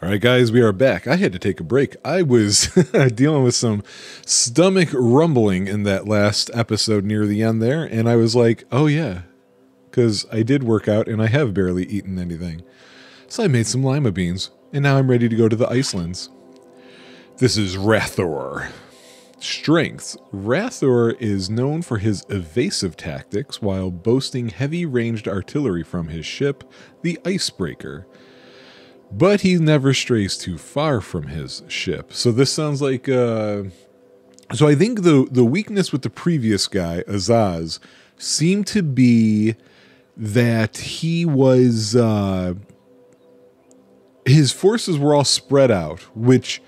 Alright guys, we are back. I had to take a break. I was dealing with some stomach rumbling in that last episode near the end there, and I was like, oh yeah, because I did work out and I have barely eaten anything. So I made some lima beans, and now I'm ready to go to the Icelands. This is Rathor. Strengths. Rathor is known for his evasive tactics while boasting heavy ranged artillery from his ship, the Icebreaker. But he never strays too far from his ship. So this sounds like... So I think the weakness with the previous guy, Azaz, seemed to be that he was... his forces were all spread out, which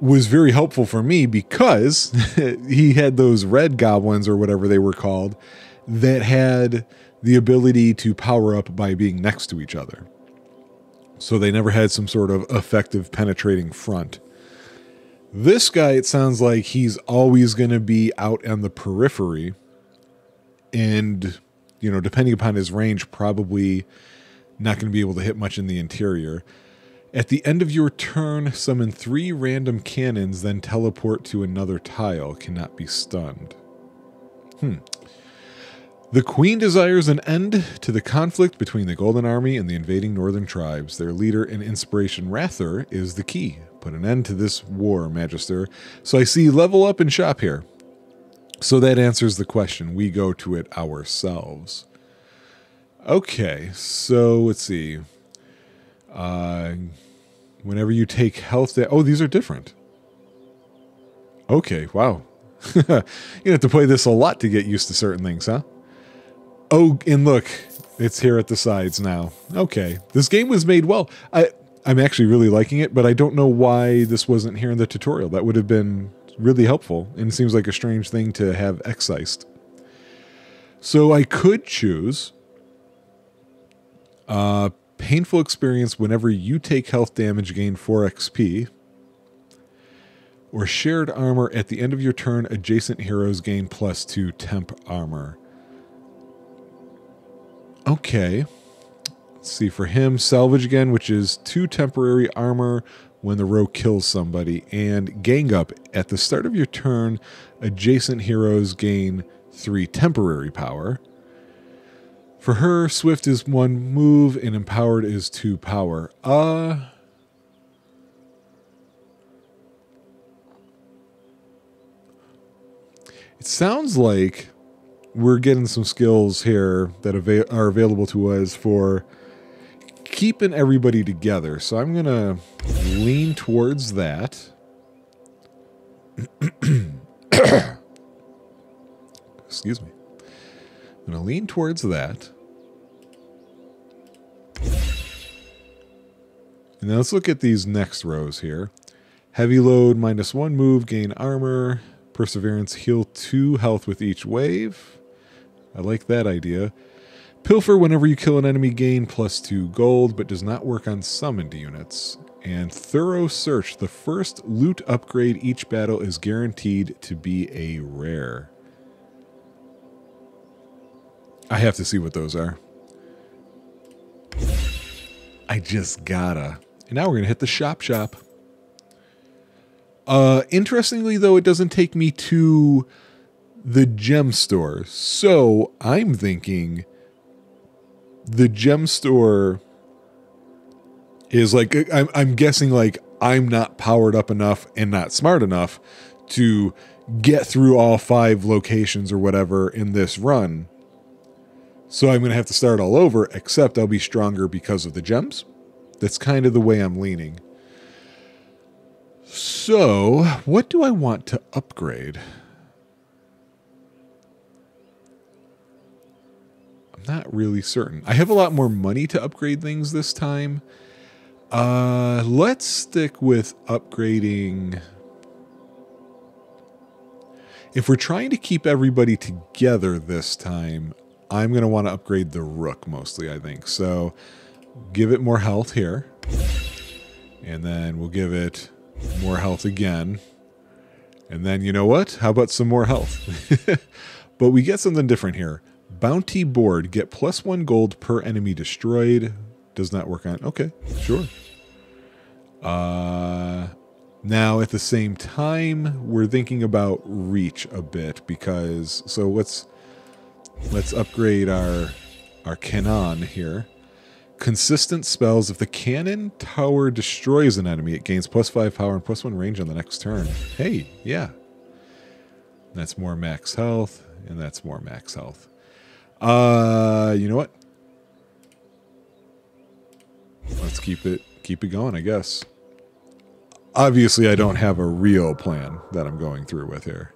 was very helpful for me because he had those red goblins, or whatever they were called, that had the ability to power up by being next to each other. So they never had some sort of effective penetrating front. This guy, it sounds like he's always going to be out on the periphery. And, you know, depending upon his range, probably not going to be able to hit much in the interior. At the end of your turn, summon 3 random cannons, then teleport to another tile. Cannot be stunned. The Queen desires an end to the conflict between the Golden Army and the invading northern tribes. Their leader and inspiration, Rathor, is the key. Put an end to this war, Magister. So I see level up and shop here. So that answers the question. We go to it ourselves. Okay, so let's see. Whenever you take health... Oh, these are different. Okay, wow. You have to play this a lot to get used to certain things, huh? Oh, and look, it's here at the sides now. Okay, this game was made well. I'm actually really liking it, but I don't know why this wasn't here in the tutorial. That would have been really helpful, and it seems like a strange thing to have excised. So I could choose painful experience whenever you take health damage, gain 4 XP, or shared armor at the end of your turn, adjacent heroes gain +2 temp armor. Okay, let's see, for him, salvage again, which is 2 temporary armor when the rogue kills somebody, and gang up. At the start of your turn, adjacent heroes gain 3 temporary power. For her, swift is 1 move, and empowered is 2 power. It sounds like we're getting some skills here that are available to us for keeping everybody together. So I'm going to lean towards that. Excuse me. I'm going to lean towards that. And now let's look at these next rows here. Heavy load, -1 move, gain armor. Perseverance, heal 2 health with each wave. I like that idea. Pilfer, whenever you kill an enemy, gain +2 gold, but does not work on summoned units. And Thorough Search, the first loot upgrade each battle is guaranteed to be a rare. I have to see what those are. I just gotta. And now we're going to hit the shop. Interestingly, though, it doesn't take me to the gem store. So I'm thinking the gem store is like, I'm guessing like I'm not powered up enough and not smart enough to get through all 5 locations or whatever in this run. So I'm going to have to start all over, except I'll be stronger because of the gems. That's kind of the way I'm leaning. So, what do I want to upgrade? I'm not really certain. I have a lot more money to upgrade things this time. Let's stick with upgrading. If we're trying to keep everybody together this time, I'm going to want to upgrade the Rook mostly, I think. So, give it more health here. And then we'll give it more health again. And then, you know what? How about some more health? But we get something different here. Bounty board. Get +1 gold per enemy destroyed. Does not work on... Okay, sure. Now, at the same time, we're thinking about reach a bit because... So let's upgrade our cannon here. Consistent spells. If the cannon tower destroys an enemy, it gains +5 power and +1 range on the next turn. Hey, yeah. That's more max health, and that's more max health. You know what? Let's keep it going, I guess. Obviously, I don't have a real plan that I'm going through with here.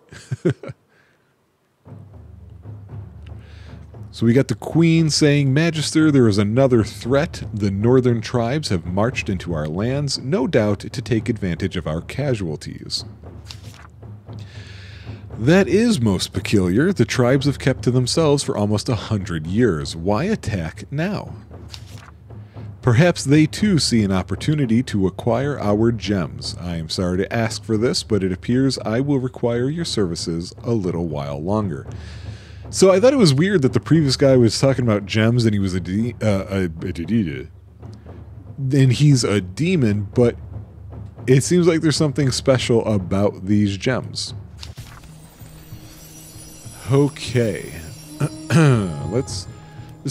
So we got the Queen saying, Magister, there is another threat. The northern tribes have marched into our lands, no doubt to take advantage of our casualties. That is most peculiar. The tribes have kept to themselves for almost 100 years. Why attack now? Perhaps they too see an opportunity to acquire our gems. I am sorry to ask for this, but it appears I will require your services a little while longer. So I thought it was weird that the previous guy was talking about gems and he was and he's a demon, but it seems like there's something special about these gems. Okay. Let's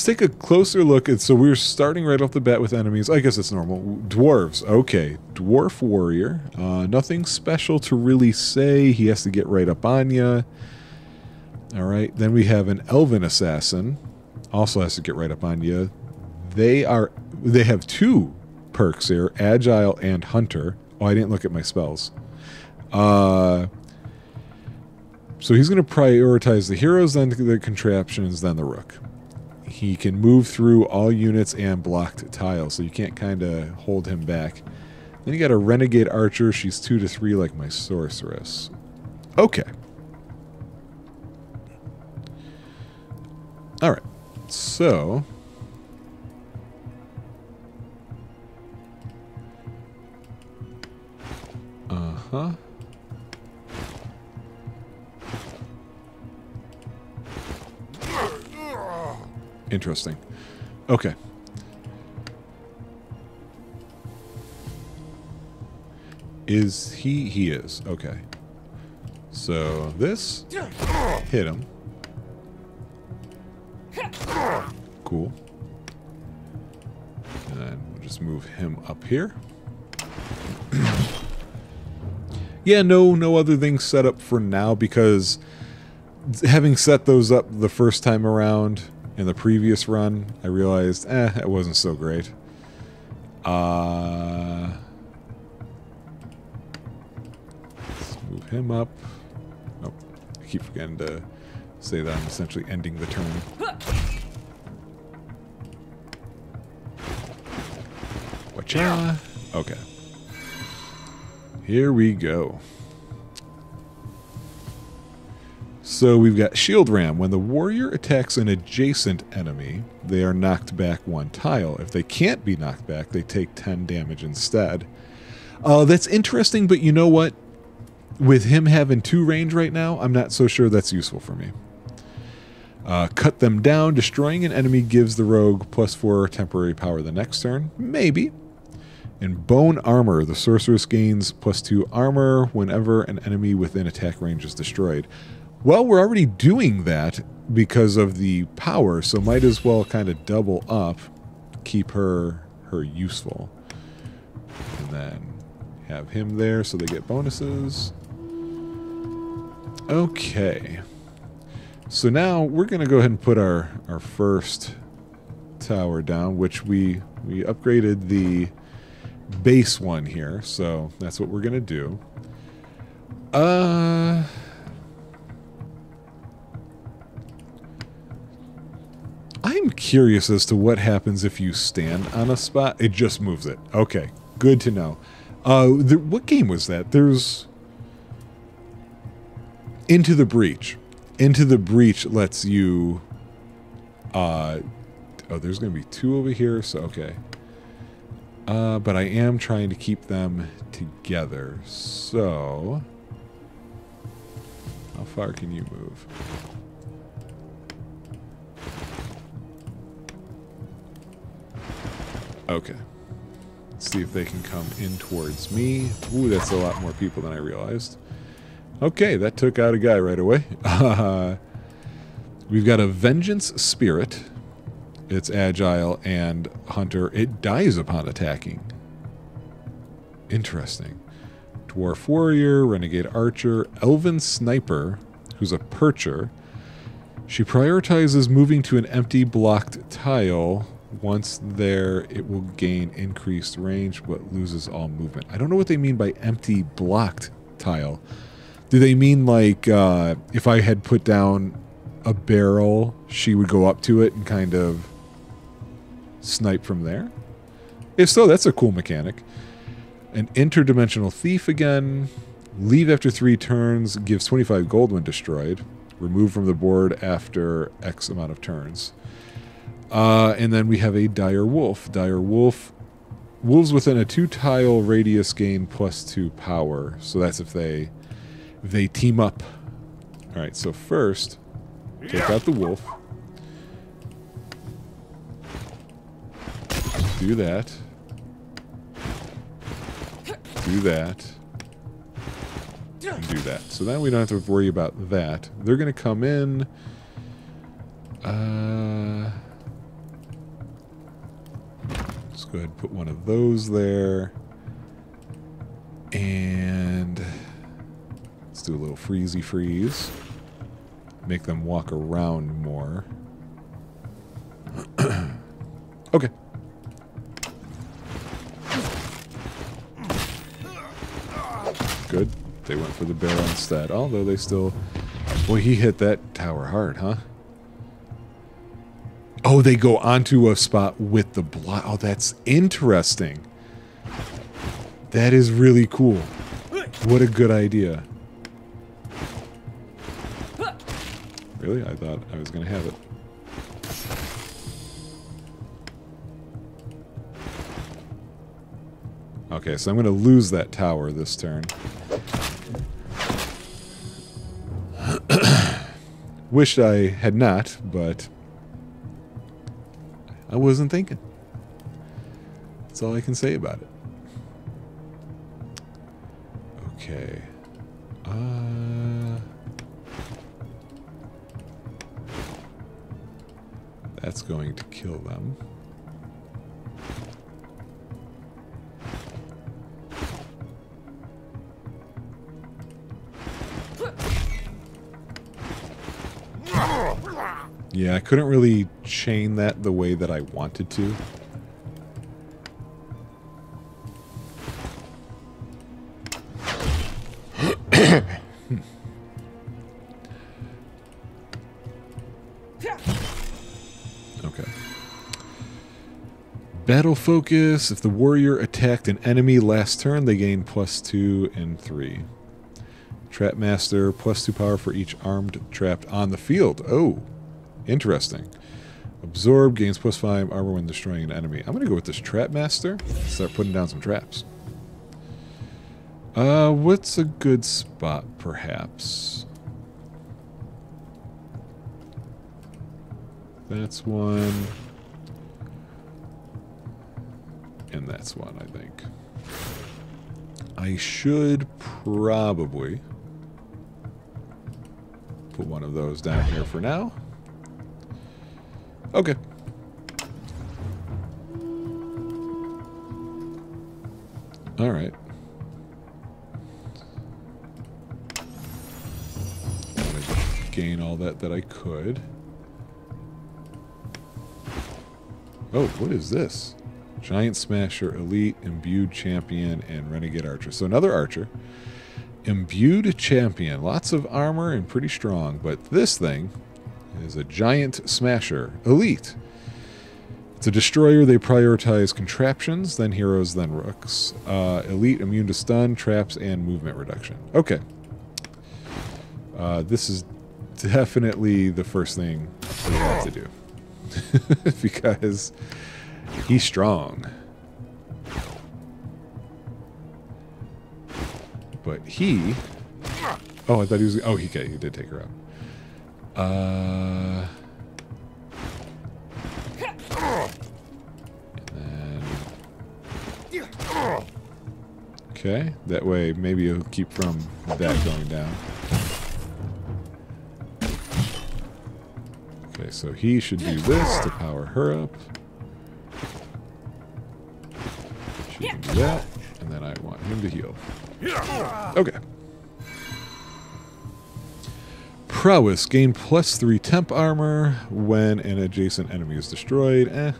take a closer look at... So we're starting right off the bat with enemies. I guess it's normal. Dwarves. Okay. Dwarf warrior. Nothing special to really say. He has to get right up on you. Alright, then we have an elven assassin. Also has to get right up on you. They have 2 perks here, agile and hunter. Oh, I didn't look at my spells. So he's going to prioritize the heroes, then the contraptions, then the rook. He can move through all units and blocked tiles, so you can't kind of hold him back. Then you got a renegade archer. She's 2 to 3 like my sorceress. Okay. Alright, so... Uh-huh. Interesting. Okay. Is he? He is. Okay. So this... Hit him. Cool. And then we'll just move him up here. Yeah, no other things set up for now because having set those up the first time around in the previous run, I realized, it wasn't so great. Let's move him up. Oh, I keep forgetting to say that I'm essentially ending the turn. Whatcha? Okay. Here we go. So we've got Shield Ram. When the warrior attacks an adjacent enemy, they are knocked back 1 tile. If they can't be knocked back, they take 10 damage instead. That's interesting, but you know what? With him having 2 range right now, I'm not so sure that's useful for me. Cut them down. Destroying an enemy gives the rogue +4 temporary power the next turn. Maybe. And Bone Armor. The sorceress gains +2 armor whenever an enemy within attack range is destroyed. Well, we're already doing that because of the power, so might as well kind of double up, keep her useful. And then have him there so they get bonuses. Okay. So now we're going to go ahead and put our first tower down, which we upgraded the base one here, so that's what we're going to do. I'm curious as to what happens if you stand on a spot. It just moves it. Okay, good to know. What game was that? There's... Into the Breach. Into the Breach lets you... oh, there's going to be 2 over here, so okay. But I am trying to keep them together, so... How far can you move? Okay. Let's see if they can come in towards me. Ooh, that's a lot more people than I realized. Okay, that took out a guy right away. We've got a Vengeance Spirit. It's agile and hunter. It dies upon attacking. Interesting. Dwarf Warrior, Renegade Archer, Elven Sniper, who's a Percher. She prioritizes moving to an empty blocked tile. Once there, it will gain increased range, but loses all movement. I don't know what they mean by empty blocked tile. Do they mean like if I had put down a barrel, she would go up to it and kind of snipe from there? If so, that's a cool mechanic. An interdimensional thief again. Leave after 3 turns. Gives 25 gold when destroyed. Remove from the board after X amount of turns. And then we have a dire wolf. Dire wolf. Wolves within a 2-tile radius gain +2 power. So that's if they team up. Alright, so first, take out the wolf. Do that. Do that. And do that. So then we don't have to worry about that. They're going to come in. Let's go ahead and put one of those there. And let's do a little freezy freeze. Make them walk around more. Okay. Good. They went for the barrel instead. Although they still... Boy, he hit that tower hard, huh? Oh, they go onto a spot with the block. Oh, that's interesting. That is really cool. What a good idea. Really? I thought I was going to have it. Okay, so I'm going to lose that tower this turn. Wished I had not, but I wasn't thinking. That's all I can say about it. Okay. That's going to kill them. Yeah, I couldn't really chain that the way that I wanted to. Okay. Battle focus. If the warrior attacked an enemy last turn, they gain +2 and 3. Trap master, +2 power for each armed trapped on the field. Oh. Interesting. Absorb gains +5 armor when destroying an enemy. I'm going to go with this Trap Master. Start putting down some traps. What's a good spot, perhaps? That's one. And that's one, I think. I should probably put one of those down here for now. Okay. All right. I'm gonna gain all that I could. Oh, what is this? Giant Smasher, Elite, Imbued Champion, and Renegade Archer. So another Archer. Imbued Champion. Lots of armor and pretty strong, but this thing is a Giant Smasher. Elite. It's a destroyer. They prioritize contraptions, then heroes, then rooks. Elite, immune to stun, traps, and movement reduction. Okay. This is definitely the first thing we have to do. Because he's strong. But he... Oh, I thought he was... Oh, he did take her out. And then Okay, that way maybe it'll keep from that going down. Okay, so he should do this to power her up. She can do that, and then I want him to heal. Okay. Prowess. Gain +3 temp armor when an adjacent enemy is destroyed.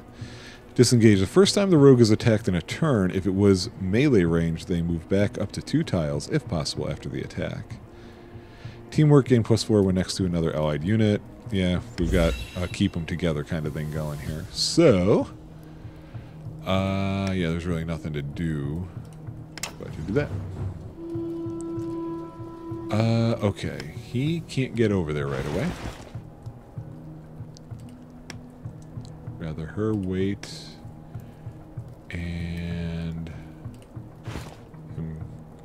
Disengage. The first time the rogue is attacked in a turn, if it was melee range, they move back up to 2 tiles, if possible, after the attack. Teamwork. Gain +4 when next to another allied unit. Yeah, we've got a keep them together kind of thing going here. So, yeah, there's really nothing to do but to do that. Okay. He can't get over there right away. Rather her wait. And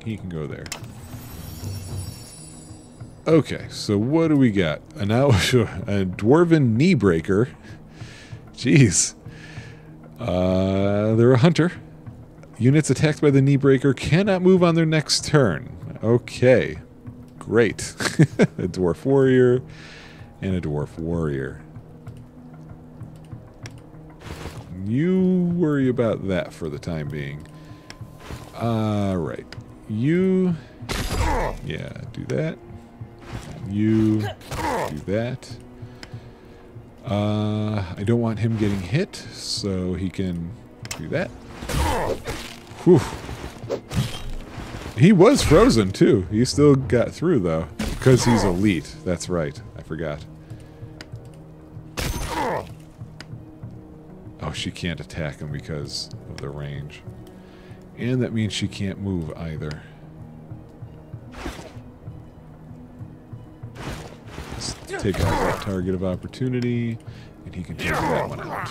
he can go there. Okay, so what do we got? A dwarven knee breaker. Jeez. They're a hunter. Units attacked by the knee breaker cannot move on their next turn. Okay. Great. A dwarf warrior and a dwarf warrior. You worry about that for the time being. Right. You... yeah, do that. You do that. I don't want him getting hit, so he can do that. Whew. He was frozen, too. He still got through, though. Because he's elite. That's right. I forgot. Oh, she can't attack him because of the range. And that means she can't move either. Let's take out that target of opportunity, and he can take that one out.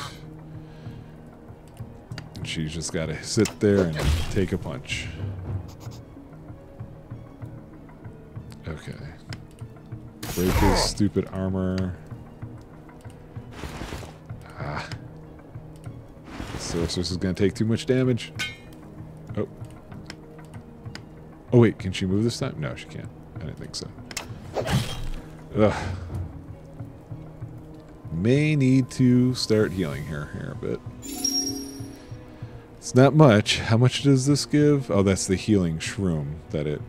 And she's just got to sit there and take a punch. Okay. Break his stupid armor. Ah. Sorceress is going to take too much damage. Oh. Oh, wait. Can she move this time? No, she can't. I didn't think so. Ugh. May need to start healing her here a bit. It's not much. How much does this give? Oh, that's the healing shroom that it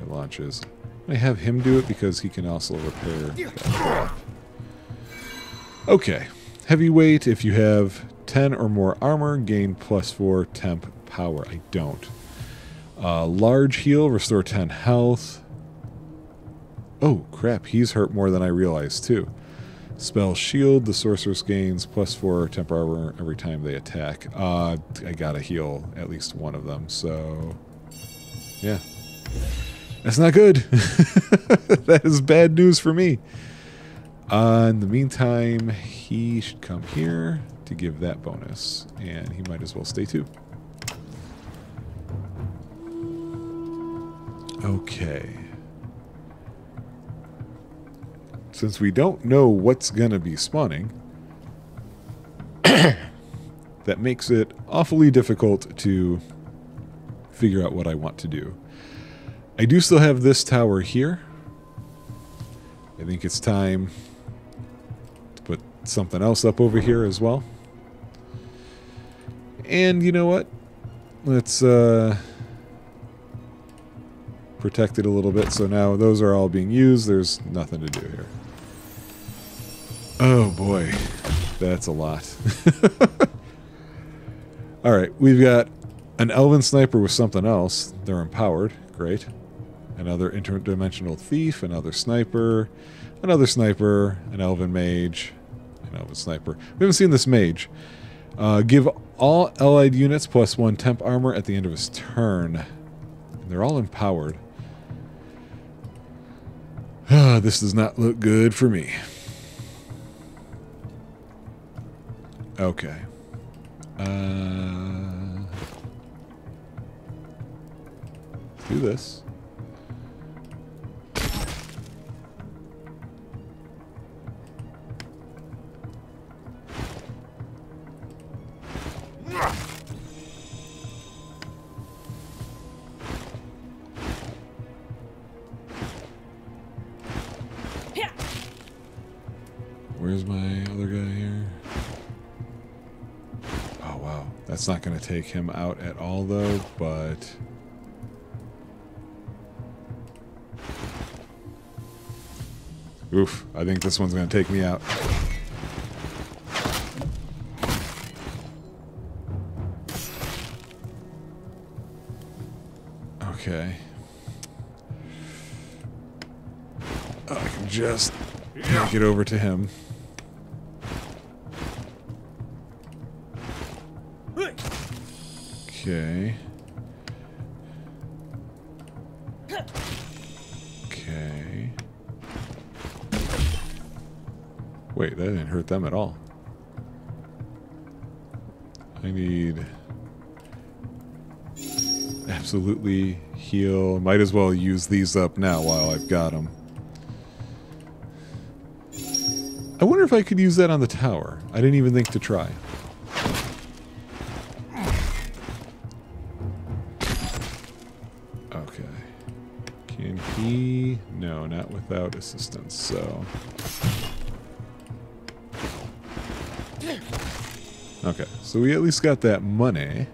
launches. I have him do it because he can also repair that. Okay. Heavyweight, if you have 10 or more armor, gain +4 temp power. I don't. Large heal, restore 10 health. Oh, crap. He's hurt more than I realized, too. Spell shield, the sorceress gains +4 temp armor every time they attack. I gotta heal at least one of them, so... yeah. That's not good. That is bad news for me. In the meantime, he should come here to give that bonus. And he might as well stay too. Okay. Since we don't know what's going to be spawning, that makes it awfully difficult to figure out what I want to do. I do still have this tower here. I think it's time to put something else up over here as well. And you know what? Let's protect it a little bit. So now those are all being used. There's nothing to do here. Oh boy. That's a lot. Alright, we've got an elven sniper with something else. They're empowered. Great. Another interdimensional thief, another sniper, an elven mage, an elven sniper. We haven't seen this mage. Give all allied units +1 temp armor at the end of his turn. And they're all empowered. This does not look good for me. Okay. Let's do this. where's my other guy here? Oh, wow. That's not going to take him out at all, though, but... Oof, I think this one's going to take me out. Okay. I can just make it over to him. Okay. Okay. Wait, that didn't hurt them at all. I need... absolutely heal. Might as well use these up now while I've got them. I wonder if I could use that on the tower. I didn't even think to try. Okay. Can he? No, not without assistance, so... Okay, so we at least got that money.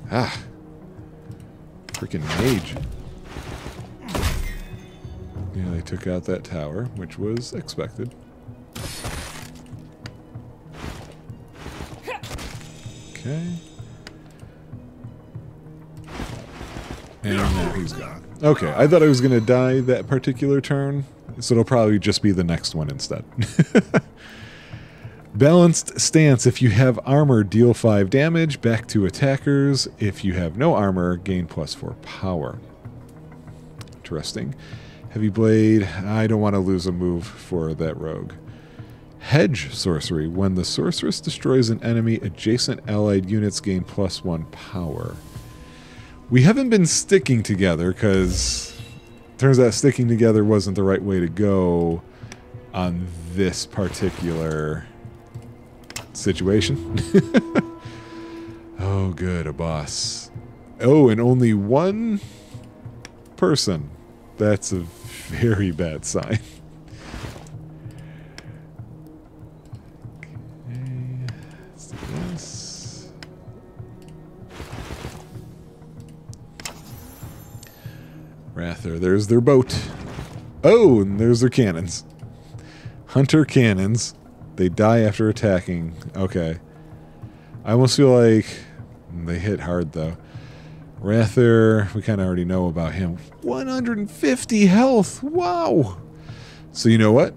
Ah. Freaking mage. Yeah, they took out that tower, which was expected. Okay. And now he's gone. Okay, I thought I was going to die that particular turn, so it'll probably just be the next one instead. Balanced stance. If you have armor, deal 5 damage back to attackers. If you have no armor, gain +4 power. Interesting. Heavy blade. I don't want to lose a move for that rogue. Hedge sorcery. When the sorceress destroys an enemy, adjacent allied units gain +1 power. We haven't been sticking together because turns out sticking together wasn't the right way to go on this particular situation. Oh, good, a boss. Oh, and only one person. That's a very bad sign. Okay, let's do this. Rather, there's their boat. Oh, and there's their cannons. Hunter cannons. They die after attacking. Okay. I almost feel like they hit hard, though. Rather, we kind of already know about him. 150 health! Wow! So you know what?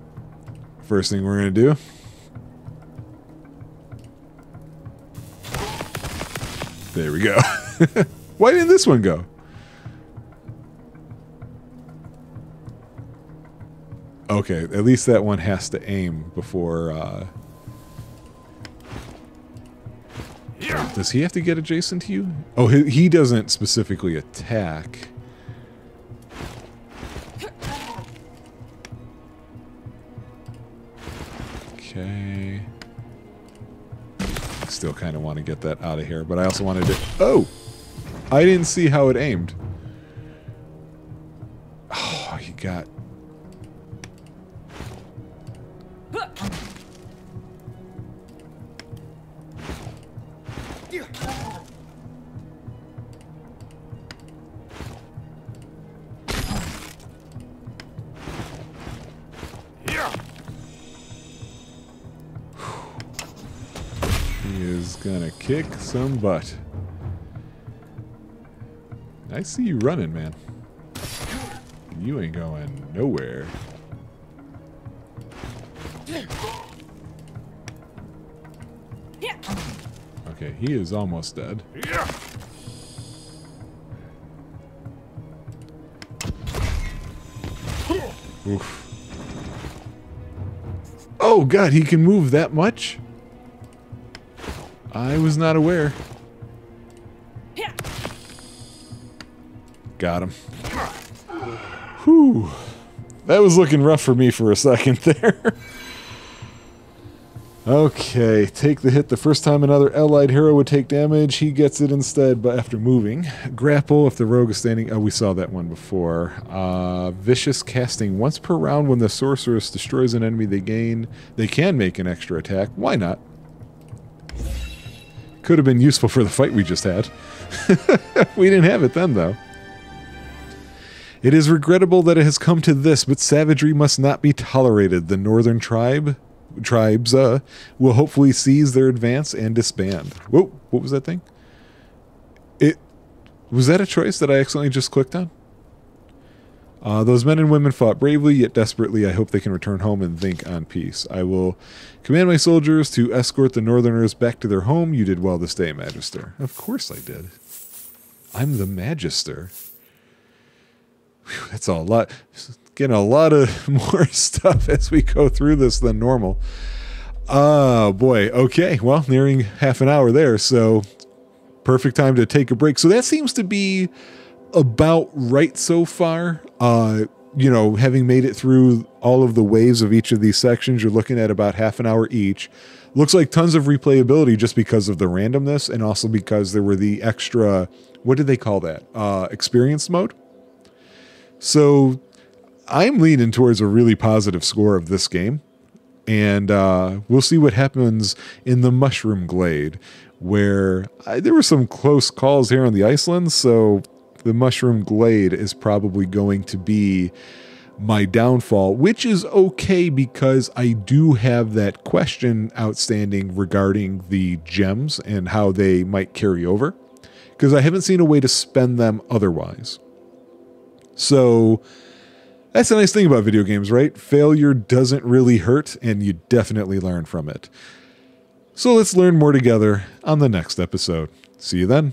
First thing we're going to do... There we go. Why didn't this one go? Okay, at least that one has to aim before, Does he have to get adjacent to you? Oh, he doesn't specifically attack. Okay. Still kind of want to get that out of here, but I also wanted to... Oh! I didn't see how it aimed. Oh, he got... He is gonna kick some butt. I see you running, man. You ain't going nowhere. Okay, he is almost dead. Oof. Oh god, he can move that much? I was not aware. Got him. Whew. That was looking rough for me for a second there. Okay, take the hit the first time another allied hero would take damage. He gets it instead, but after moving. Grapple if the rogue is standing. Oh, we saw that one before. Vicious casting once per round when the sorceress destroys an enemy they can make an extra attack. Why not? Could have been useful for the fight we just had. We didn't have it then, though. It is regrettable that it has come to this, but savagery must not be tolerated. The northern tribes will hopefully seize their advance and disband. Whoa, what was that thing? Was that a choice that I accidentally just clicked on? Those men and women fought bravely, yet desperately. I hope they can return home and think on peace. I will command my soldiers to escort the northerners back to their home. You did well this day, Magister. Of course I did. I'm the Magister. Whew, that's a lot. Getting a lot of more stuff as we go through this than normal. Oh, boy. Okay, well, nearing half an hour there, so perfect time to take a break. So that seems to be about right so far. You know, having made it through all of the waves of each of these sections, you're looking at about half an hour each. Looks like tons of replayability just because of the randomness and also because there were the extra, what did they call that? Experience mode. So I'm leaning towards a really positive score of this game. And we'll see what happens in the Mushroom Glade, where there were some close calls here on the Iceland, so the Mushroom Glade is probably going to be my downfall, which is okay because I do have that question outstanding regarding the gems and how they might carry over, because I haven't seen a way to spend them otherwise. So that's the nice thing about video games, right? Failure doesn't really hurt, and you definitely learn from it. So let's learn more together on the next episode. See you then.